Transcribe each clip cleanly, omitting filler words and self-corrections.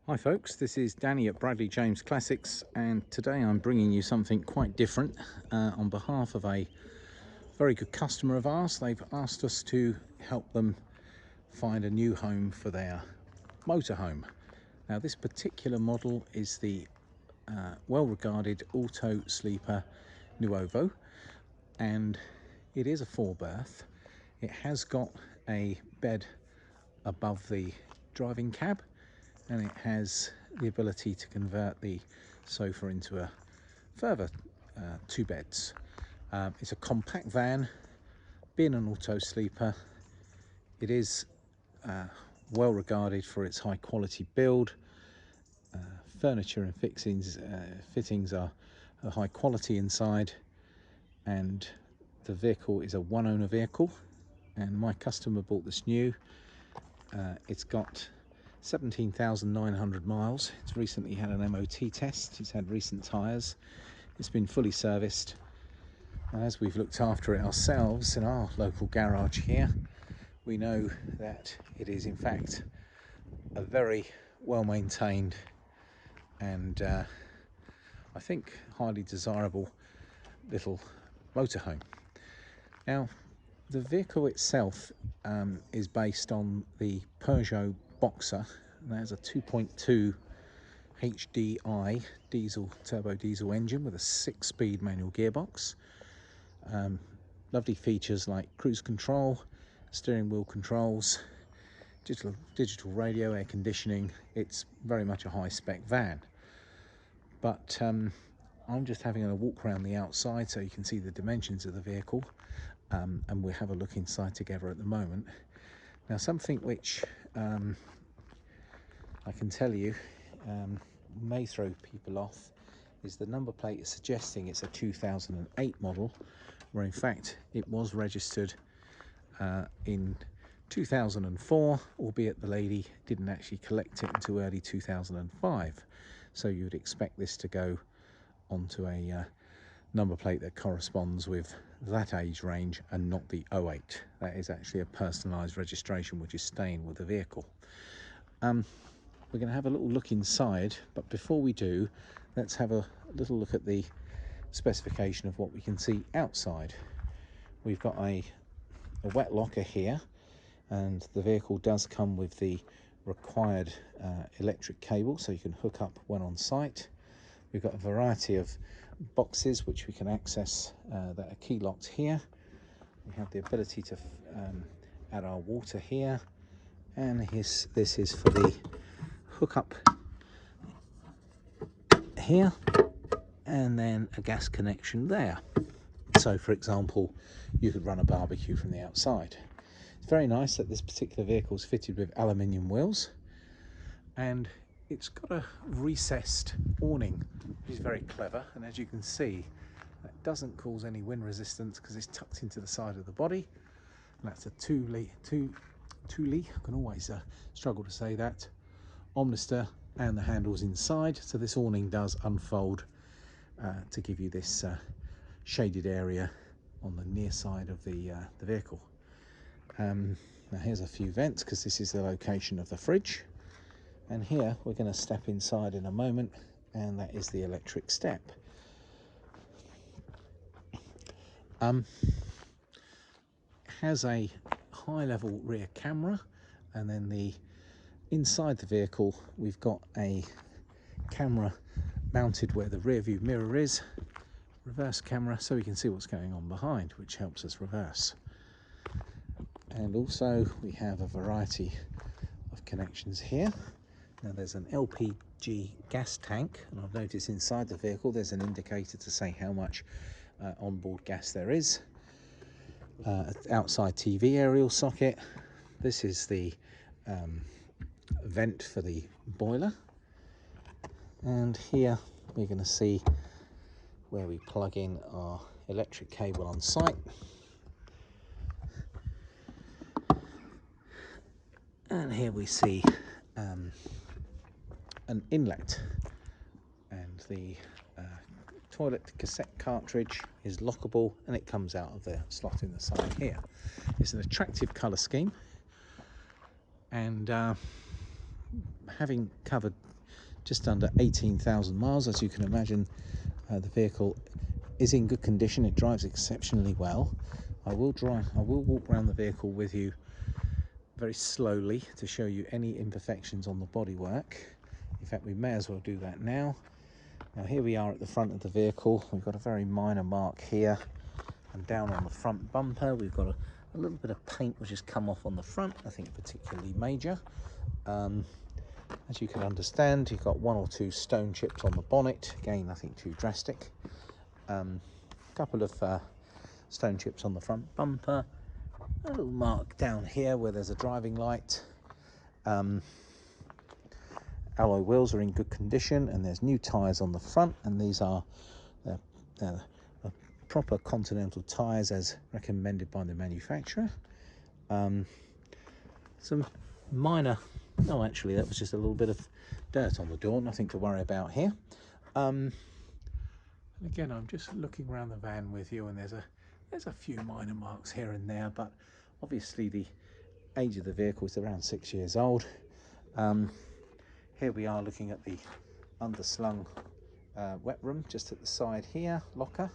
Hi folks, this is Danny at Bradley James Classics, and today I'm bringing you something quite different on behalf of a very good customer of ours. They've asked us to help them find a new home for their motorhome. Now this particular model is the well-regarded auto sleeper Nuevo, and it is a 4-berth. It has got a bed above the driving cab, and it has the ability to convert the sofa into a further 2 beds. It's a compact van, being an auto sleeper. It is well regarded for its high quality build. Furniture and fittings are high quality inside, and the vehicle is a one owner vehicle, and my customer bought this new. It's got 17,900 miles. It's recently had an MOT test. It's had recent tyres. It's been fully serviced. And as we've looked after it ourselves in our local garage here, we know that it is in fact a very well maintained and I think highly desirable little motorhome. Now, the vehicle itself is based on the Peugeot Boxer. That is a 2.2 HDI turbo diesel engine with a 6-speed manual gearbox. Lovely features like cruise control, steering wheel controls, digital radio, air conditioning. It's very much a high-spec van. But I'm just having a walk around the outside so you can see the dimensions of the vehicle, and we'll have a look inside together at the moment. Now, something which I can tell you may throw people off is the number plate is suggesting it's a 2008 model, where in fact it was registered in 2004, albeit the lady didn't actually collect it until early 2005. So you would expect this to go onto a number plate that corresponds with that age range and not the 08. That is actually a personalised registration which is staying with the vehicle. We're going to have a little look inside, but before we do, let's have a little look at the specification of what we can see outside. We've got a wet locker here, and the vehicle does come with the required electric cable, so you can hook up when on site. We've got a variety of boxes which we can access that are key locked here. We have the ability to add our water here, and this is for the hookup here, and then a gas connection there. So for example, you could run a barbecue from the outside. It's very nice that this particular vehicle is fitted with aluminium wheels, and it's got a recessed awning, which is very clever. And as you can see, that doesn't cause any wind resistance because it's tucked into the side of the body. And that's a Thule, I can always struggle to say that, Omnister, and the handles inside. So this awning does unfold to give you this shaded area on the near side of the vehicle. Now here's a few vents because this is the location of the fridge, and here we're going to step inside in a moment, and that is the electric step. Has a high level rear camera, and then inside the vehicle we've got a camera mounted where the rear view mirror is, reverse camera, so we can see what's going on behind, which helps us reverse. And also we have a variety of connections here. Now there's an LPG gas tank, and I've noticed inside the vehicle there's an indicator to say how much onboard gas there is. Outside TV aerial socket. This is the vent for the boiler, and here we're going to see where we plug in our electric cable on site. And here we see an inlet, and the toilet cassette cartridge is lockable, and it comes out of the slot in the side here. It's an attractive colour scheme, and having covered just under 18,000 miles. As you can imagine, the vehicle is in good condition. It drives exceptionally well. I will walk around the vehicle with you very slowly to show you any imperfections on the bodywork. In fact, we may as well do that now. Now here we are at the front of the vehicle. We've got a very minor mark here, and down on the front bumper we've got a little bit of paint which has come off on the front, nothing particularly major. As you can understand, you've got 1 or 2 stone chips on the bonnet, again nothing too drastic. A couple of stone chips on the front bumper, a little mark down here where there's a driving light. Alloy wheels are in good condition, and there's new tyres on the front, and these are proper Continental tyres as recommended by the manufacturer. Some minor, no, actually that was just a little bit of dirt on the door, nothing to worry about here. Again, I'm just looking around the van with you, and there's a few minor marks here and there, but obviously the age of the vehicle is around 6 years old. Here we are looking at the underslung wet room just at the side here, locker.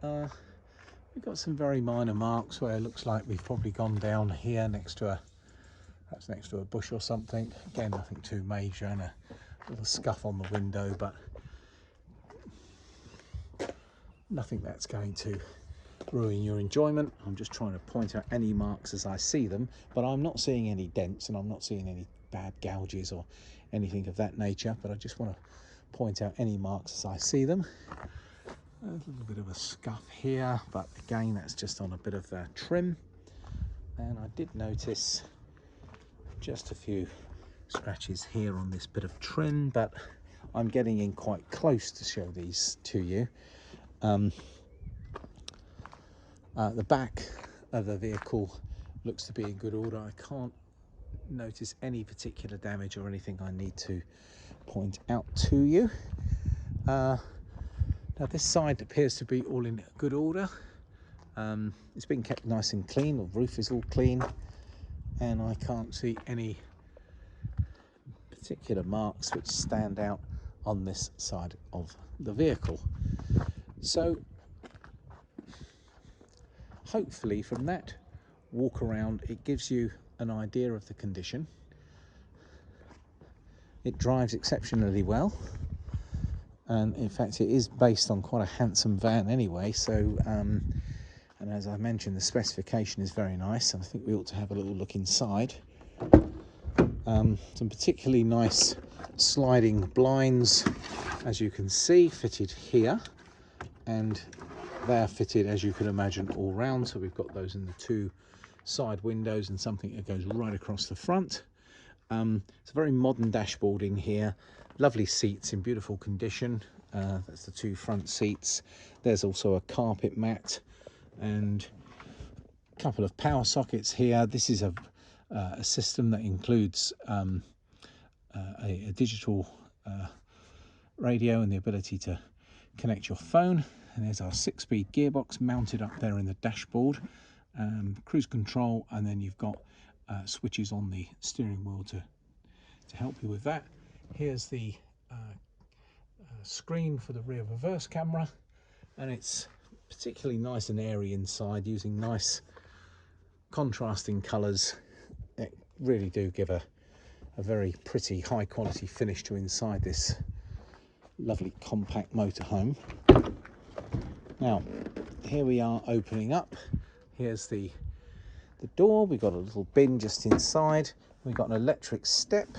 We've got some very minor marks where it looks like we've probably gone down here perhaps next to a bush or something. Again, nothing too major, and a little scuff on the window, but nothing that's going to ruin your enjoyment. I'm just trying to point out any marks as I see them, but I'm not seeing any dents, and I'm not seeing any bad gouges or anything of that nature, but I just want to point out any marks as I see them. A little bit of a scuff here, but again that's just on a bit of trim. And I did notice just a few scratches here on this bit of trim, but I'm getting in quite close to show these to you. The back of the vehicle looks to be in good order. I can't notice any particular damage or anything I need to point out to you. Now this side appears to be all in good order. It's been kept nice and clean. The roof is all clean, and I can't see any particular marks which stand out on this side of the vehicle. So hopefully from that walk around it gives you an idea of the condition. It drives exceptionally well, and in fact it is based on quite a handsome van anyway, so and as I mentioned, the specification is very nice, and I think we ought to have a little look inside. Some particularly nice sliding blinds, as you can see, fitted here, and they're fitted, as you can imagine, all round. So we've got those in the 2 side windows and something that goes right across the front. It's a very modern dashboard in here. Lovely seats in beautiful condition. That's the 2 front seats. There's also a carpet mat and a couple of power sockets here. This is a system that includes a digital radio and the ability to connect your phone. And there's our 6-speed gearbox mounted up there in the dashboard. Cruise control, and then you've got switches on the steering wheel to help you with that. Here's the screen for the rear reverse camera, and it's particularly nice and airy inside, using nice contrasting colours. It really do give a very pretty high quality finish to inside this lovely compact motorhome. Now here we are opening up. Here's the door. We've got a little bin just inside. We've got an electric step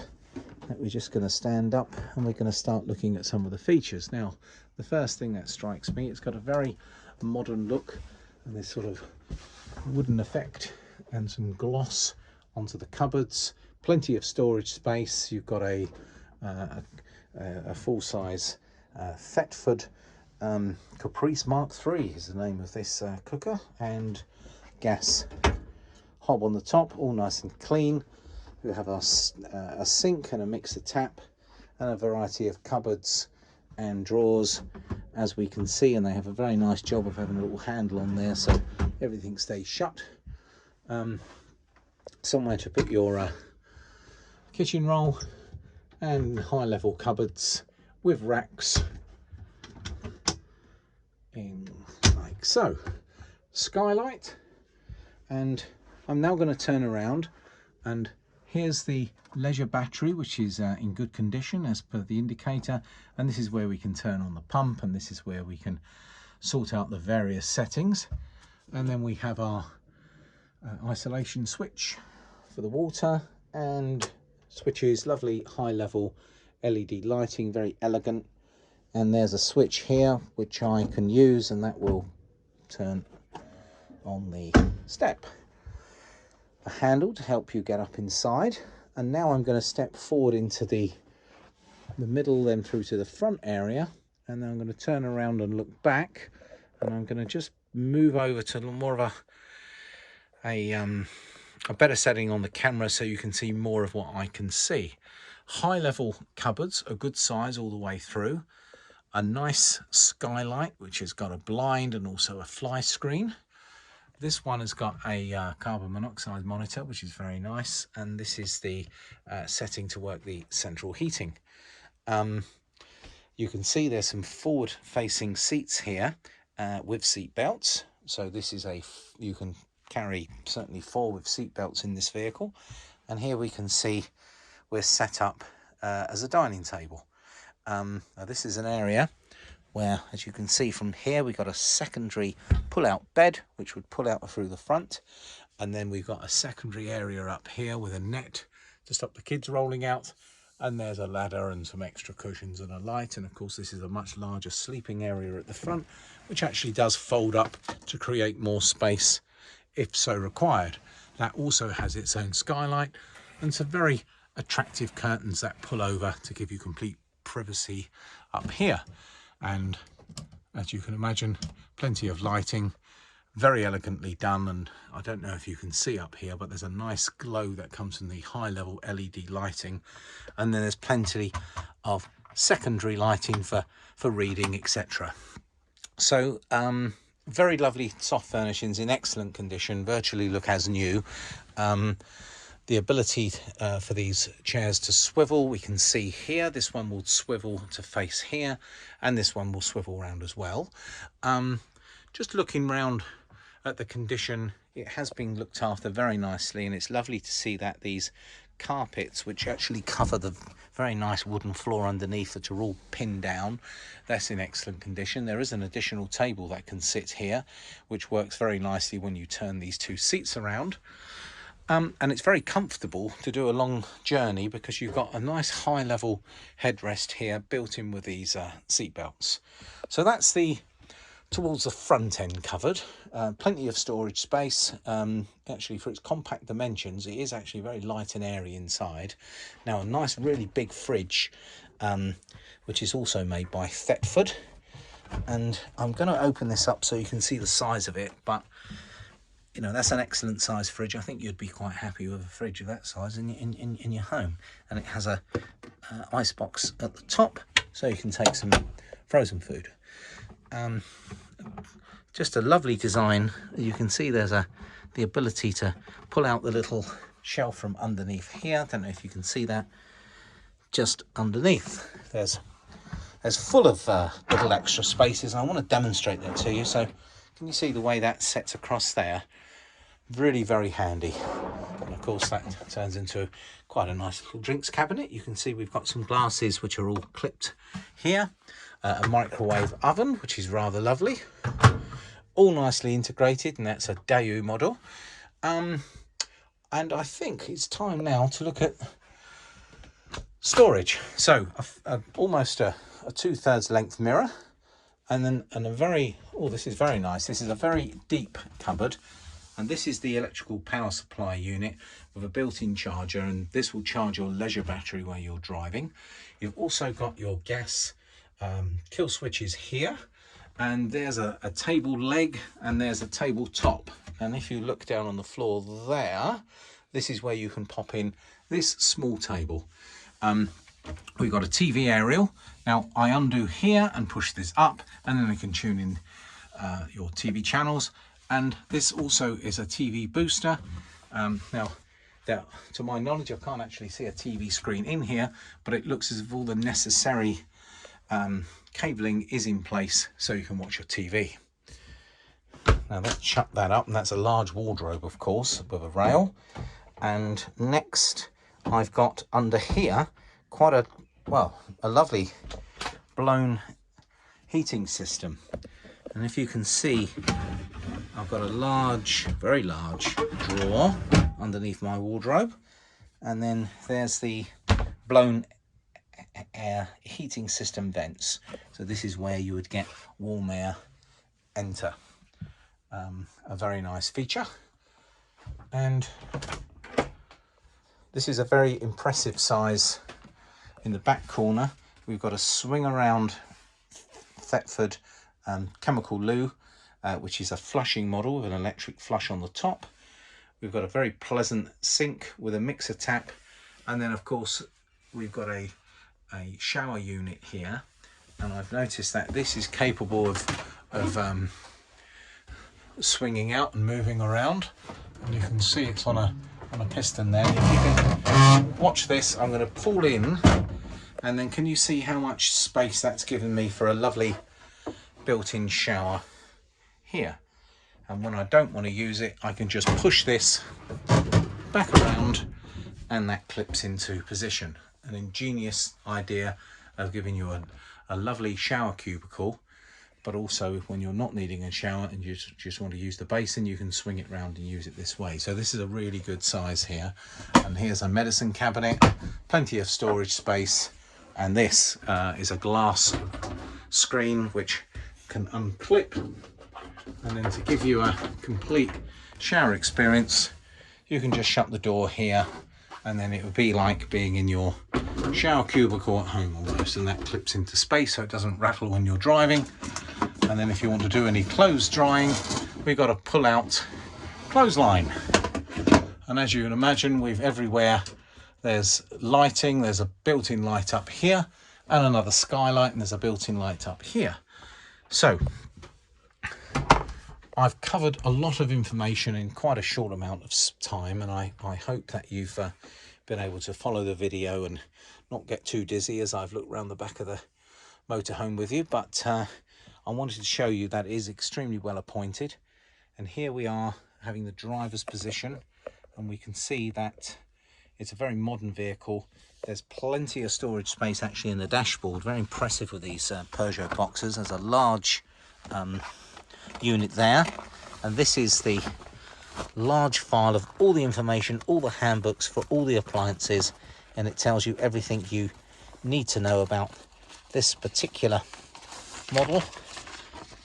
that we're just going to stand up, and we're going to start looking at some of the features. Now the first thing that strikes me, it's got a very modern look, and this sort of wooden effect and some gloss onto the cupboards. Plenty of storage space. You've got a full-size Thetford Caprice Mark III is the name of this cooker, and gas hob on the top, all nice and clean. We have a sink and a mixer tap and a variety of cupboards and drawers, as we can see, and they have a very nice job of having a little handle on there so everything stays shut. Somewhere to put your kitchen roll, and high level cupboards with racks in like so. Skylight, and I'm now going to turn around, and here's the leisure battery, which is in good condition as per the indicator, and this is where we can turn on the pump, and this is where we can sort out the various settings. And then we have our isolation switch for the water, and switches, lovely high level LED lighting, very elegant. And there's a switch here which I can use, and that will turn on the step. A handle to help you get up inside. And now I'm going to step forward into the middle, then through to the front area, and then I'm going to turn around and look back, and I'm going to just move over to more of a better setting on the camera so you can see more of what I can see. High level cupboards, a good size all the way through. A nice skylight which has got a blind and also a fly screen. This one has got a carbon monoxide monitor, which is very nice, and this is the setting to work the central heating. You can see there's some forward facing seats here with seat belts, so this is you can carry certainly 4 with seat belts in this vehicle. And here we can see we're set up as a dining table. Now this is an area where, as you can see from here, we've got a secondary pull-out bed which would pull out through the front, and then we've got a secondary area up here with a net to stop the kids rolling out, and there's a ladder and some extra cushions and a light. And of course this is a much larger sleeping area at the front, which actually does fold up to create more space if so required. That also has its own skylight and some very attractive curtains that pull over to give you complete privacy up here. And as you can imagine, plenty of lighting, very elegantly done. And I don't know if you can see up here, but there's a nice glow that comes from the high level LED lighting, and then there's plenty of secondary lighting for reading, etc. So very lovely soft furnishings in excellent condition, virtually look as new. The ability for these chairs to swivel, we can see here, this one will swivel to face here, and this one will swivel around as well. Just looking round at the condition, it has been looked after very nicely, and it's lovely to see that these carpets, which actually cover the very nice wooden floor underneath, that are all pinned down, that's in excellent condition. There is an additional table that can sit here, which works very nicely when you turn these 2 seats around. And it's very comfortable to do a long journey because you've got a nice high level headrest here built in with these seat belts. So that's towards the front end covered. Plenty of storage space. Actually, for its compact dimensions, it is actually very light and airy inside. Now, a nice really big fridge, which is also made by Thetford. And I'm going to open this up so you can see the size of it, but you know, that's an excellent size fridge. I think you'd be quite happy with a fridge of that size in your home. And it has a ice box at the top, so you can take some frozen food. Just a lovely design. You can see there's the ability to pull out the little shelf from underneath here. I don't know if you can see that. Just underneath, there's full of little extra spaces. And I want to demonstrate that to you. So can you see the way that sets across there? Really very handy. And of course that turns into quite a nice little drinks cabinet. You can see we've got some glasses which are all clipped here, a microwave oven which is rather lovely, all nicely integrated, and that's a Daewoo model. And I think it's time now to look at storage. So almost a 2/3 length mirror, and then a very, oh, this is very nice, this is a very deep cupboard. And this is the electrical power supply unit with a built-in charger, and this will charge your leisure battery while you're driving. You've also got your gas kill switches here, and there's a table leg, and there's a table top. And if you look down on the floor there, this is where you can pop in this small table. We've got a TV aerial. Now I undo here and push this up, and then I can tune in your TV channels. And this also is a TV booster. Now, To my knowledge, I can't actually see a TV screen in here, but it looks as if all the necessary cabling is in place so you can watch your TV. Now let's shut that up, and that's a large wardrobe, of course, with a rail. And next I've got under here quite a lovely blown heating system. And if you can see, I've got a large, very large drawer underneath my wardrobe, and then there's the blown air heating system vents. So this is where you would get warm air enter. A very nice feature. And this is a very impressive size. In the back corner we've got a swing around Thetford chemical loo, which is a flushing model with an electric flush on the top. We've got a very pleasant sink with a mixer tap, and then of course we've got a shower unit here, and I've noticed that this is capable of swinging out and moving around, and you can see it's on a piston there. If you can watch this, I'm going to pull in, and then can you see how much space that's given me for a lovely built-in shower here? And when I don't want to use it, I can just push this back around and that clips into position. An ingenious idea of giving you a lovely shower cubicle, but also when you're not needing a shower and you just want to use the basin, you can swing it round and use it this way. So this is a really good size here. And here's a medicine cabinet, plenty of storage space, and this is a glass screen which can unclip, and then to give you a complete shower experience, you can just shut the door here, and then it would be like being in your shower cubicle at home almost, and that clips into space so it doesn't rattle when you're driving. And then if you want to do any clothes drying, we've got a pull-out clothesline. And as you can imagine, we've everywhere, there's lighting, there's a built-in light up here, and another skylight, and there's a built-in light up here. So I've covered a lot of information in quite a short amount of time, and I hope that you've been able to follow the video and not get too dizzy as I've looked around the back of the motorhome with you. But I wanted to show you that it is extremely well appointed. And here we are having the driver's position, and we can see that it's a very modern vehicle. There's plenty of storage space actually in the dashboard. Very impressive with these Peugeot boxes. There's a large unit there, and this is the large file of all the information, all the handbooks for all the appliances, and it tells you everything you need to know about this particular model.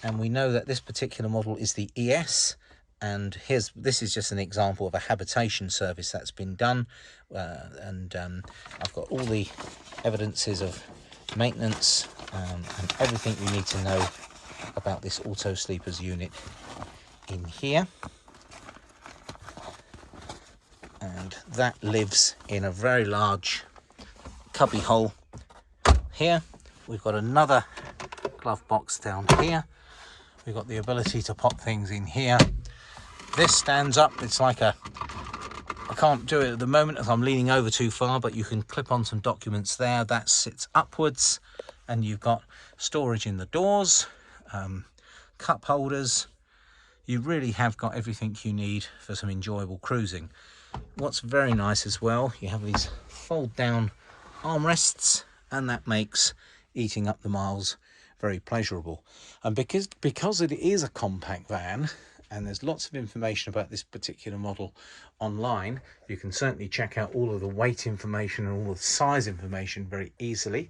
And we know that this particular model is the ES, and this is just an example of a habitation service that's been done, and I've got all the evidences of maintenance and everything you need to know about this auto sleepers unit in here. And that lives in a very large cubby hole here. We've got another glove box down here. We've got the ability to pop things in here. This stands up. It's like I can't do it at the moment as I'm leaning over too far, but you can clip on some documents there. That sits upwards, and you've got storage in the doors, cup holders. You really have got everything you need for some enjoyable cruising. What's very nice as well, you have these fold down armrests, and that makes eating up the miles very pleasurable. And because it is a compact van, and there's lots of information about this particular model online, you can certainly check out all of the weight information and all of the size information very easily.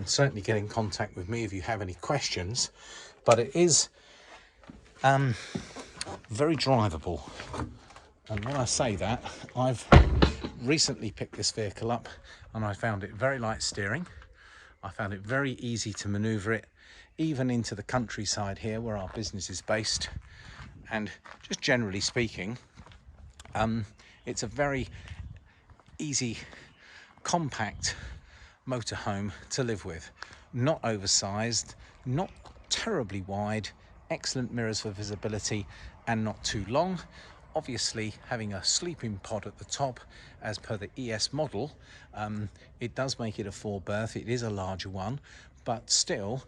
Certainly get in contact with me if you have any questions. But it is very drivable. And when I say that, I've recently picked this vehicle up, and I found it very light steering. I found it very easy to maneuver it, even into the countryside here where our business is based. And just generally speaking, it's a very easy, compact motorhome to live with. Not oversized, not terribly wide, excellent mirrors for visibility, and not too long. obviously having a sleeping pod at the top as per the ES model, it does make it a 4-berth. It is a larger one, but still,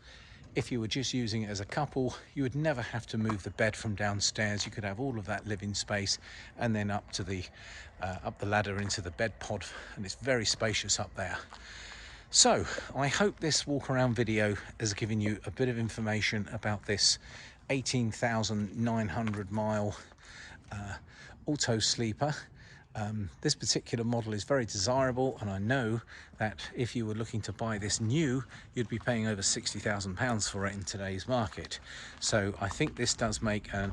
if you were just using it as a couple, you would never have to move the bed from downstairs. You could have all of that living space and then up the ladder into the bed pod, and it's very spacious up there. So I hope this walk around video has given you a bit of information about this 18,900 mile auto sleeper. This particular model is very desirable, and I know that if you were looking to buy this new, you'd be paying over £60,000 for it in today's market. So I think this does make an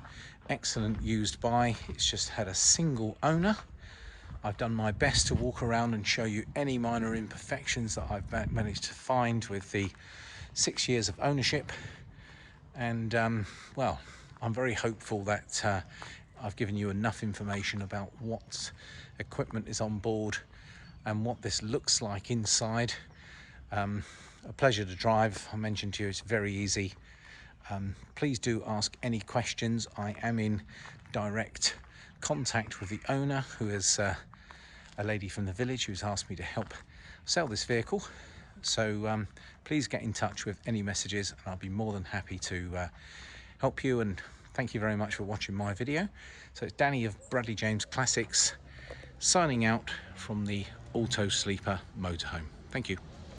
excellent used buy. It's just had a single owner. I've done my best to walk around and show you any minor imperfections that I've managed to find with the 6 years of ownership. And well, I'm very hopeful that I've given you enough information about what equipment is on board and what this looks like inside. A pleasure to drive. I mentioned to you it's very easy. Please do ask any questions. I am in direct contact with the owner, who is a lady from the village who's asked me to help sell this vehicle. So please get in touch with any messages, and I'll be more than happy to help you. And thank you very much for watching my video. So it's Danny of Bradley James Classics signing out from the Auto Sleeper motorhome. Thank you.